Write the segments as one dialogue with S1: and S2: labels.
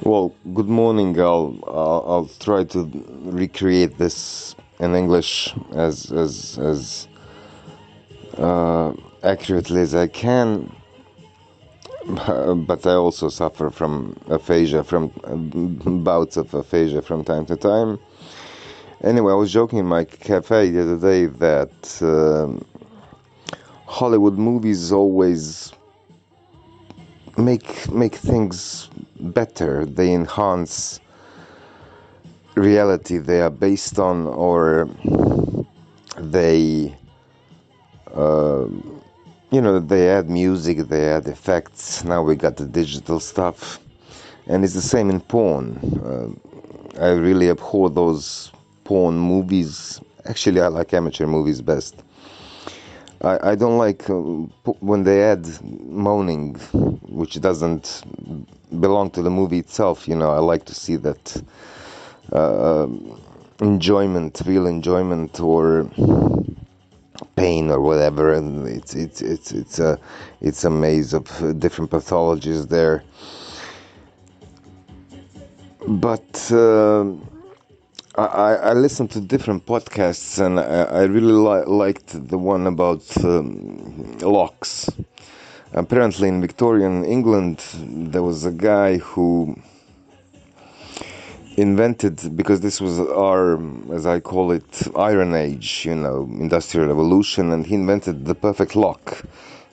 S1: Well, good morning. I'll try to recreate this in English as accurately as I can. But I also suffer from aphasia, from bouts of aphasia from time to time. Anyway, I was joking in my cafe the other day that Hollywood movies always make things better. They enhance reality they are based on, or they they add music, they add effects. Now we got the digital stuff, and it's the same in porn. I really abhor those porn movies. Actually, I like amateur movies best. I don't like when they add moaning, which doesn't belong to the movie itself. I like to see that enjoyment, real enjoyment, or pain or whatever, and it's a maze of different pathologies there. But I listened to different podcasts, and I really liked the one about locks. Apparently in Victorian England there was a guy who invented, because this was our, as I call it, Iron Age, Industrial Revolution, and he invented the perfect lock,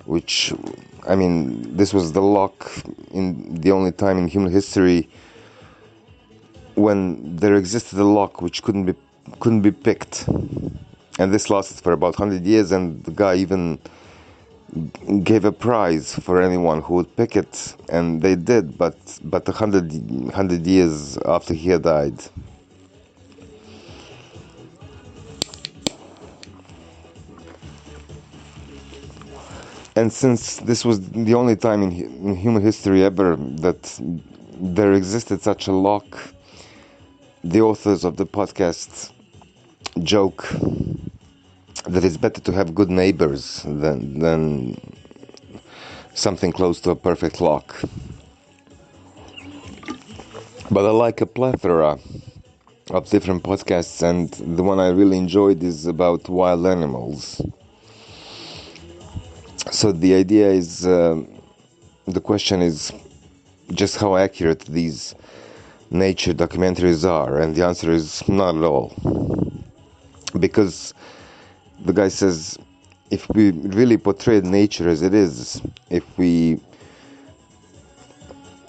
S1: which, this was the lock in the only time in human history when there existed a lock which couldn't be picked, and this lasted for about 100 years, and the guy even gave a prize for anyone who would pick it, and they did, but 100 years after he had died. And since this was the only time in human history ever that there existed such a lock, the authors of the podcast joke that it's better to have good neighbors than something close to a perfect lock. But I like a plethora of different podcasts, and the one I really enjoyed is about wild animals. So the idea is, the question is just how accurate these nature documentaries are, and the answer is not at all. Because the guy says, if we really portrayed nature as it is, if we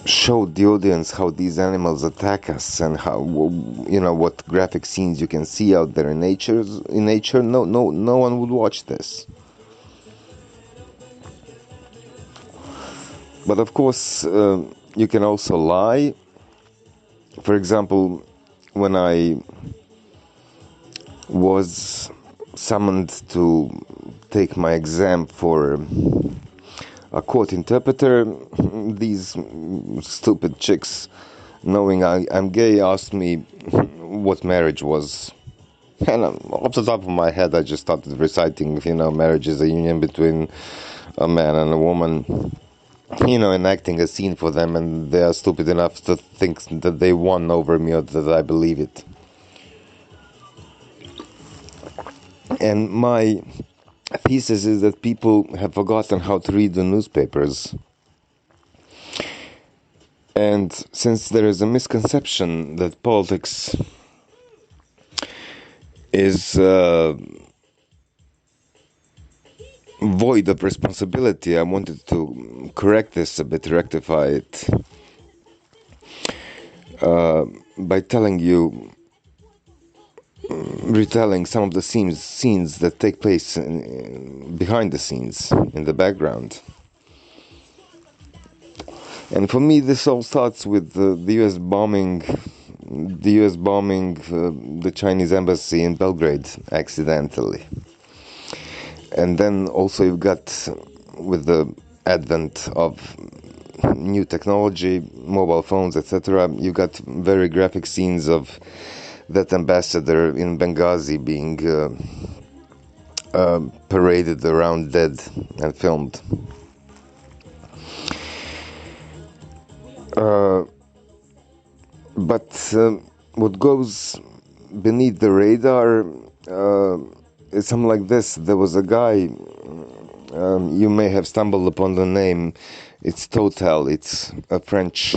S1: showed the audience how these animals attack us and how, what graphic scenes you can see out there in nature, no one would watch this. But of course, you can also lie. For example, when I was summoned to take my exam for a court interpreter, these stupid chicks, knowing I'm gay, asked me what marriage was. And off the top of my head, I just started reciting, marriage is a union between a man and a woman, enacting a scene for them, and they are stupid enough to think that they won over me or that I believe it. And my thesis is that people have forgotten how to read the newspapers. And since there is a misconception that politics is void of responsibility, I wanted to correct this a bit, rectify it, by retelling some of the scenes that take place behind the scenes, in the background. And for me, this all starts with the U.S. bombing the Chinese embassy in Belgrade accidentally. And then also you've got, with the advent of new technology, mobile phones, etc., you've got very graphic scenes of that ambassador in Benghazi being paraded around dead and filmed. But what goes beneath the radar is something like this. There was a guy, you may have stumbled upon the name. It's Total. It's a French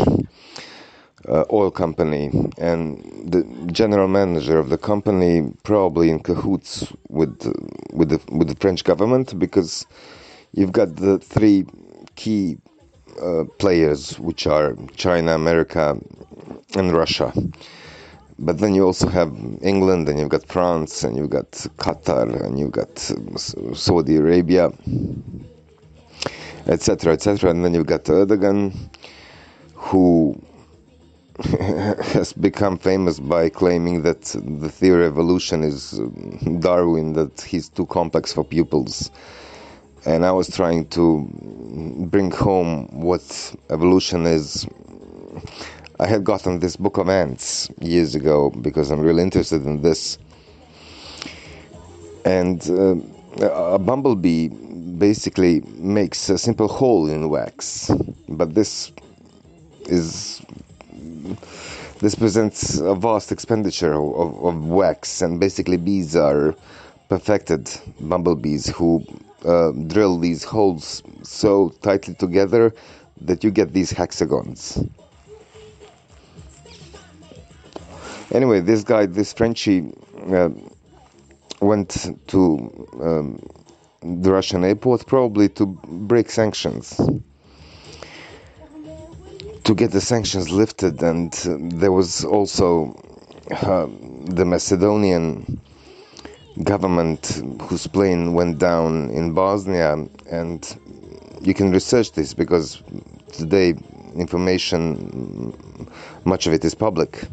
S1: oil company, and the general manager of the company probably in cahoots with the French government, because you've got the three key players, which are China, America, and Russia. But then you also have England, and you've got France, and you've got Qatar, and you've got Saudi Arabia, etc., etc. And then you've got Erdogan, who has become famous by claiming that the theory of evolution is Darwin, that he's too complex for pupils. And I was trying to bring home what evolution is. I had gotten this book of ants years ago because I'm really interested in this. And a bumblebee basically makes a simple hole in wax, but this presents a vast expenditure of wax, and basically bees are perfected bumblebees who drill these holes so tightly together that you get these hexagons. Anyway, this guy, this Frenchie, went to the Russian airport probably to break sanctions, to get the sanctions lifted. And there was also the Macedonian government whose plane went down in Bosnia, and you can research this because today information, much of it is public.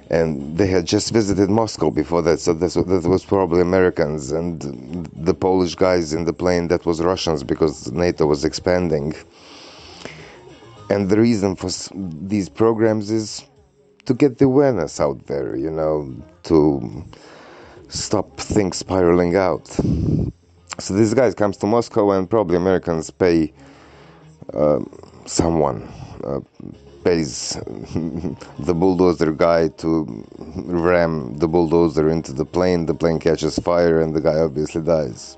S1: And they had just visited Moscow before that, so that was probably Americans, and the Polish guys in the plane, that was Russians, because NATO was expanding. And the reason for these programs is to get the awareness out there, to stop things spiraling out. So this guy comes to Moscow, and probably Americans pay someone pays the bulldozer guy to ram the bulldozer into the plane catches fire, and the guy obviously dies.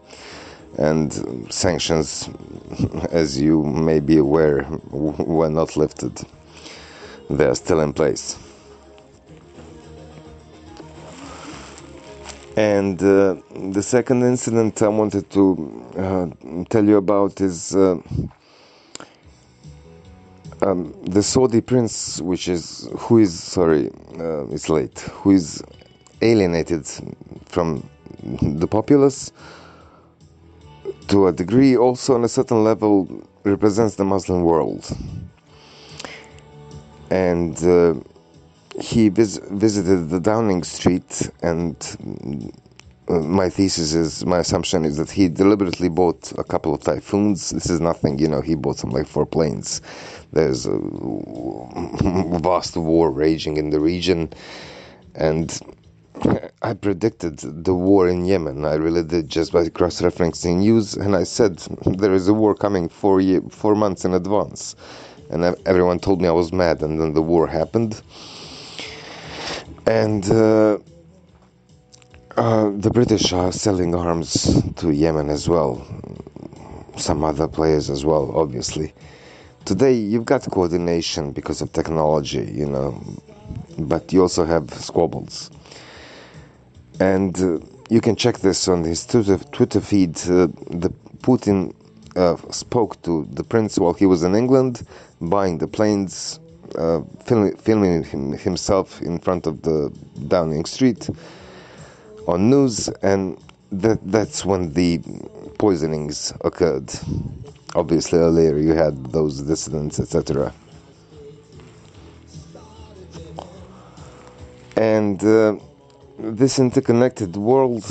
S1: And sanctions, as you may be aware, were not lifted. They are still in place. And the second incident I wanted to tell you about is the Saudi prince, who is alienated from the populace to a degree, also on a certain level represents the Muslim world. And he visited the Downing Street, and my assumption is that he deliberately bought a couple of Typhoons. This is nothing, he bought some like 4 planes. There's a vast war raging in the region, and I predicted the war in Yemen. I really did, just by cross-referencing news, and I said there is a war coming 4 months in advance, and everyone told me I was mad, and then the war happened. And the British are selling arms to Yemen as well, some other players as well, obviously. Today you've got coordination because of technology, but you also have squabbles. And you can check this on his Twitter feed. The Putin spoke to the prince while he was in England, buying the planes, filming himself in front of the Downing Street on news, and that's when the poisonings occurred. Obviously, earlier you had those dissidents, etc. And this interconnected world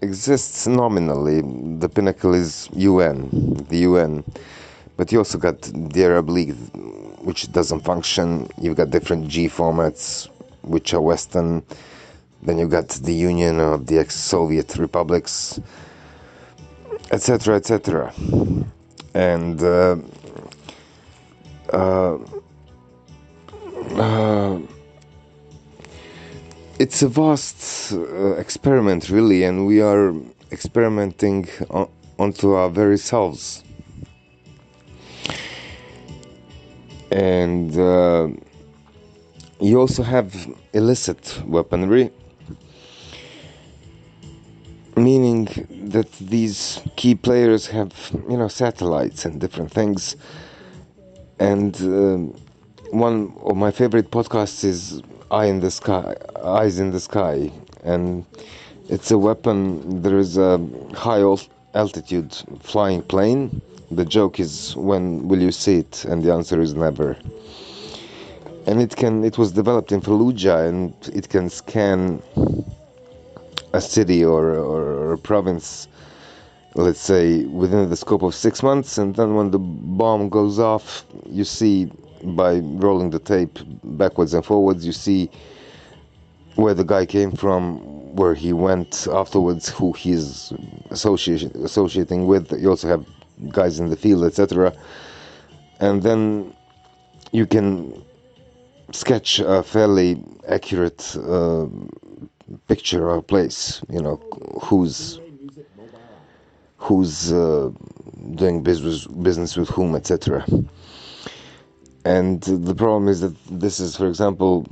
S1: exists nominally. The pinnacle is the UN. But you also got the Arab League, which doesn't function. You've got different G formats, which are Western. Then you got the Union of the ex-Soviet republics, etc., etc. And it's a vast experiment, really, and we are experimenting onto our very selves. And you also have illicit weaponry, meaning that these key players have, satellites and different things. And one of my favorite podcasts is Eyes in the Sky, and it's a weapon. There is a high altitude flying plane. The joke is, when will you see it? And the answer is never. And it was developed in Fallujah, and it can scan a city or a province, let's say, within the scope of 6 months, and then when the bomb goes off, you see, by rolling the tape backwards and forwards, you see where the guy came from, where he went afterwards, who he's associating with. You also have guys in the field, etc. And then you can sketch a fairly accurate picture of a place, who's doing business with whom, etc. And the problem is that this is, for example,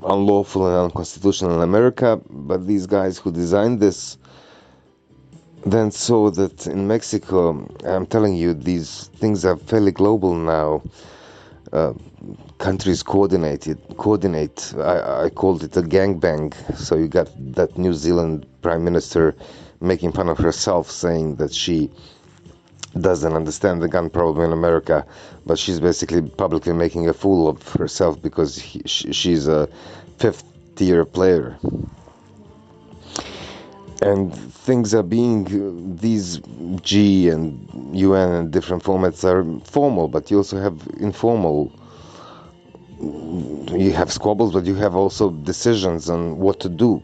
S1: unlawful and unconstitutional in America, but these guys who designed this then saw that in Mexico, I'm telling you, these things are fairly global now. Countries coordinate. I called it a gangbang. So you got that New Zealand Prime Minister making fun of herself, saying that she doesn't understand the gun problem in America, but she's basically publicly making a fool of herself because she's a fifth-tier player. And things are being, these G and UN and different formats are formal, but you also have informal. You have squabbles, but you have also decisions on what to do,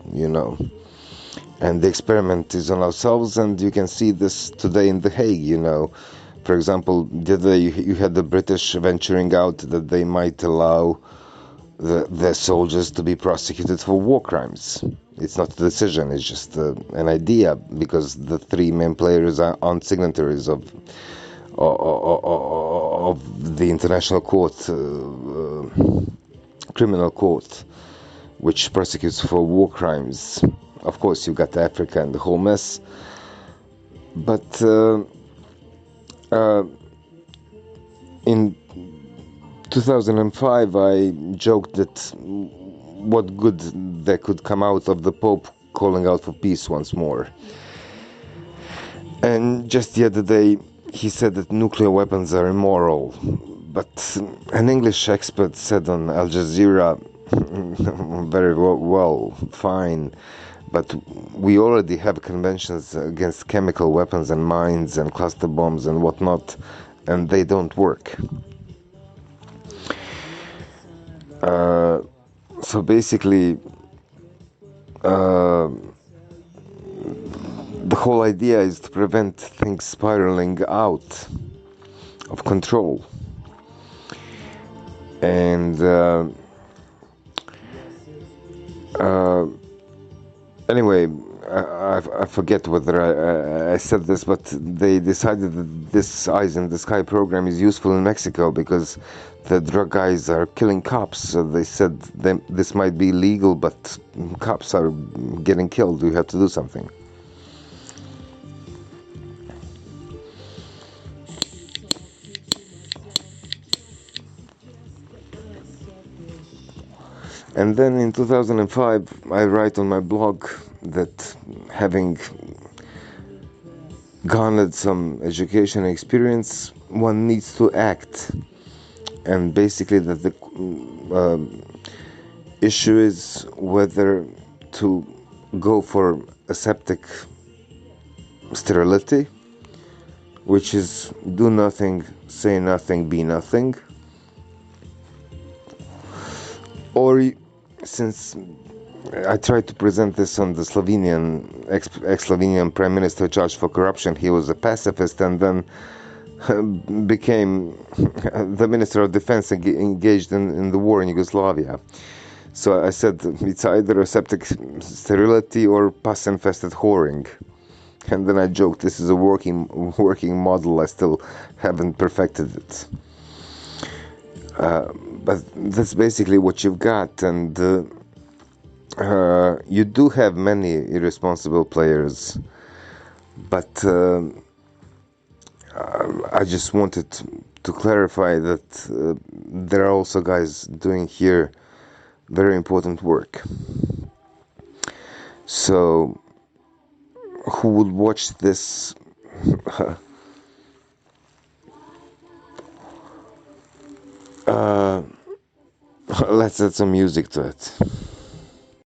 S1: And the experiment is on ourselves, and you can see this today in The Hague, For example, you had the British venturing out that they might allow their soldiers to be prosecuted for war crimes. It's not a decision, it's just an idea, because the three main players aren't signatories of the International Court, Criminal Court, which prosecutes for war crimes. Of course, you've got Africa and the whole mess. But in 2005, I joked that what good there could come out of the Pope calling out for peace once more. And just the other day, he said that nuclear weapons are immoral. But an English expert said on Al Jazeera, very well, fine, but we already have conventions against chemical weapons and mines and cluster bombs and whatnot, and they don't work. So basically, the whole idea is to prevent things spiraling out of control. And anyway, I forget whether I said this, but they decided that this Eyes in the Sky program is useful in Mexico because the drug guys are killing cops. So they said this might be legal, but cops are getting killed. We have to do something. And then in 2005, I write on my blog that having garnered some education and experience, one needs to act. And basically that the issue is whether to go for aseptic sterility, which is do nothing, say nothing, be nothing, or since I tried to present this on the Slovenian, ex-Slovenian Prime Minister charged for corruption. He was a pacifist and then became the Minister of Defense engaged in the war in Yugoslavia. So I said it's either aseptic sterility or pus-infested whoring. And then I joked, this is a working model. I still haven't perfected it. But that's basically what you've got, and you do have many irresponsible players. But I just wanted to clarify that there are also guys doing here very important work. So, who would watch this? Let's add some music to it.